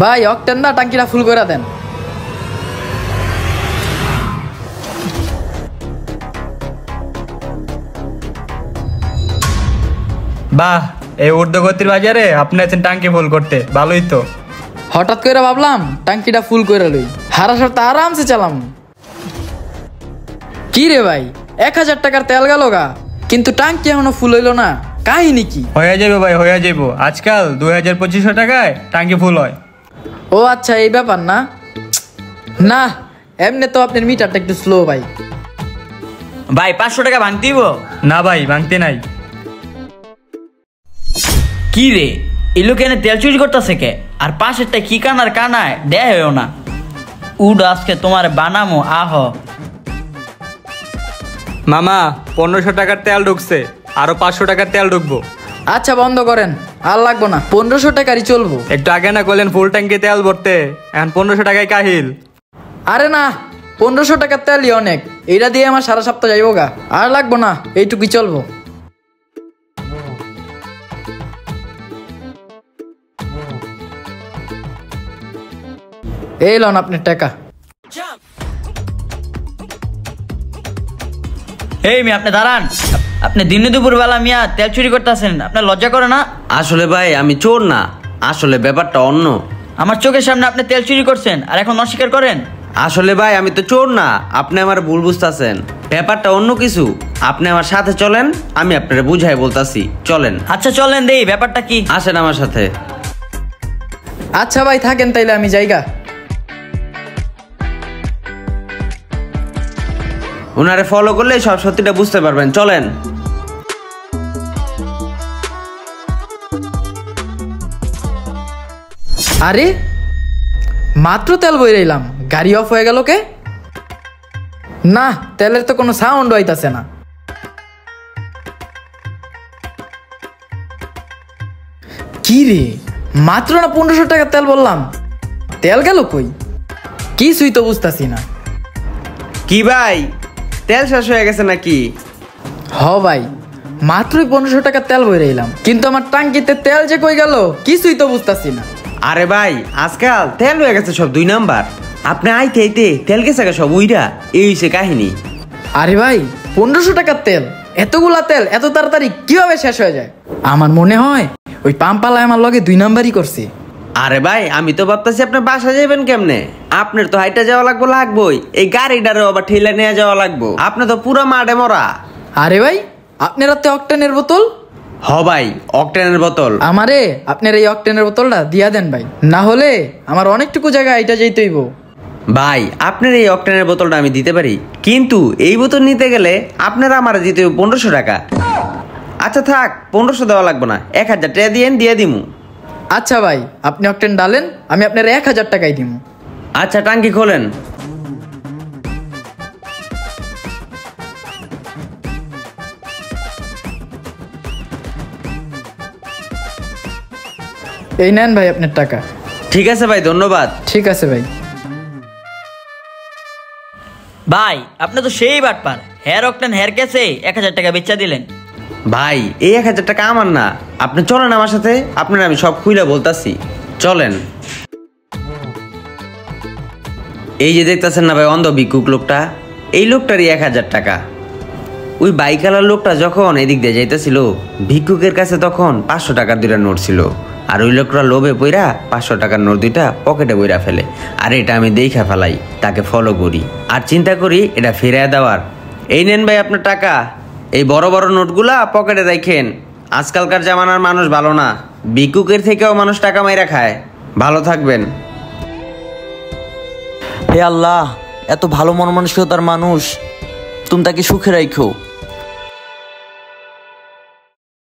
ভাই অকটেন না টাঙ্কিটা ফুল করে দেন। বাহ, এই ঊর্ধ্বগতির বাজারে আপনি আছেন টাঙ্কি ফুল করতে, ভালোই তো। হঠাৎ করে ভাবলাম টাঙ্কিটা ফুল করে লই, হারা সপ্তাহ আরামসে চালাম। কি রে ভাই, 1000 টাকার তেল গেল গা, কিন্তু টাঙ্কি এখনো ফুল হইলো না, কাহিনী কি? হয়ে যাবে ভাই, হয়ে যাবো। আজকাল 2000-2500 টাকায় টাঙ্কি ফুল হয়। ও আচ্ছা, এই ব্যাপার না। না, এমনি তো আপনার মিটারটা একটু স্লো ভাই। ভাই 500 টাকা ভাঙতে দিব? না ভাই, ভাঙতে নাই। কি রে, এই লোক এনে তেল চুরি করতেছে কে? আর পাশেরটা কি কানার কানায় দেয় হয়েও না। উড আজকে তোমার বানামো আহ। মামা 1500 টাকার তেল ঢুকছে, আরো 500 টাকার তেল ঢুকবো। আচ্ছা বন্ধ করেন, আর লাগবো না, 1500 টাকারই চলবো। একটু আগে না করলেন ফুল ট্যাঙ্কি তেল ভরতে, এখন 1500 টাকায় কাহিল। আরে না, 1500 টাকার তেলই অনেক, এইটা দিয়ে আমার সারা সপ্তাহ যাইবো গা, আর লাগবো না, এইটুকুই চলবো। এই লন আপনার টাকা। এই মিয়া আপনি দাঁড়ান, আপনি দিনে দুপুর বেলা মিয়া তেল চুরি করতেছেন, আপনার লজ্জা করে না? আসলে ভাই আমি চোর না, আসলে ব্যাপারটা অন্য। আমার চোখের সামনে আপনি তেল চুরি করছেন আর এখন অস্বীকার করেন? আসলে ভাই আমি তো চোর না, আপনি আমার ভুল বুঝতেছেন, ব্যাপারটা অন্য কিছু। আপনি আমার সাথে চলেন, আমি আপনারা বুঝাই বলতাছি, চলেন। আচ্ছা চলেন দেই, ব্যাপারটা কি? আসেন আমার সাথে। আচ্ছা ভাই থাকেন তাইলে, আমি যাইগা। ওনারে ফলো করলে সব সত্যিটা বুঝতে পারবেন, চলেন। আরে মাত্র তেল বই রইলাম, গাড়ি অফ হয়ে গেল কে? না, তেলের তো কোনো সাউন্ড হইতাছে না। কি রে, মাত্র না 1500 টাকার তেল বললাম, তেল গেল কই? কিছুই তো বুঝতাছি না। কি ভাই, তেল শেষ হয়ে গেছে নাকি? হ ভাই, মাত্রই 1500 টাকার তেল বই রইলাম, কিন্তু আমার টাঙ্কিতে তেল যে কই গেল কিছুই তো বুঝতাছি না। আরে ভাই আজকাল তেল হয়ে গেছে সব 2 নাম্বার, আপনি আইতে আইতে তেল গেছে সব উইরা, এই হইছে কাহিনী। আরে ভাই 1500 টাকার তেল, এতগুলা তেল এত তাড়াতাড়ি কিভাবে শেষ হয়ে যায়? আমার মনে হয় ওই পাম্পালায় আমার লগে 2 নাম্বারই করছে। আরে ভাই আমি তো ভাবতেছি আপনি বাসা যাবেন কেমনে, আপনার তো হাইটা যাওয়া লাগবোই, এই গাড়িটারও আবার ঠেলা নিয়ে যাওয়া লাগবো, আপনি তো পুরো মাঠে মরা। আরে ভাই আপনার হাতে অকটেনের বোতল? হ ভাই, অকটেনের বোতল। আমারে আপনার এই অকটেনের বোতলটা দিয়া দেন ভাই, না হলে আমার অনেকটুকু জায়গা এটা যেতে হইব। ভাই আপনার এই অকটেনের বোতলটা আমি দিতে পারি, কিন্তু এই বোতল নিতে গেলে আপনারা আমার দিতে হবে 1500 টাকা। আচ্ছা থাক, 1500 দেওয়া লাগবে না, 1000 টাকা দিয়ে দিমু। আচ্ছা ভাই আপনি অকটেন ডালেন, আমি আপনার 1000 টাকাই দিব। আচ্ছা টাঙ্কি খোলেন। এই নেন ভাই আপনার টাকা। ঠিক আছে ভাই, ধন্যবাদ। ঠিক আছে ভাই। ভাই আপনি তো সেই বাটপার, হেয়ার অকটেন হেয়ার কেসে 1000 টাকা বেচা দিলেন। ভাই এই 1000 টাকা আমার না, আপনি চলেন আমার সাথে, আপনার আমি সব খুইলা বলতাছি, চলেন। এই যে দেখতেছেন না ভাই অন্ধ ভিক্ষুক লোকটা, এই লোকটারই 1000 টাকা। ওই বাইকালার লোকটা যখন এদিক দিয়ে যাইতেছিল, ভিক্ষুকের কাছে তখন 500 টাকার 2টা নোট ছিল, আর ওই লোকটা লোভে পইরা 500 টাকার নোট 2টা পকেটে বইরা ফেলে। আর এটা আমি দেখা ফেলাই, তাকে ফলো করি আর চিন্তা করি এটা ফিরিয়ে দেওয়ার। এই নেন ভাই আপনার টাকা, এই বড় বড় নোটগুলা পকেটে রাখেন। আজকালকার জামানার মানুষ ভালো না, ভিক্ষুকের থেকেও মানুষ টাকা মাইরা খায়। ভালো থাকবেন। হে আল্লাহ, এত ভালো মন মানসিকতার মানুষ তুমি তাকে সুখে রাখো।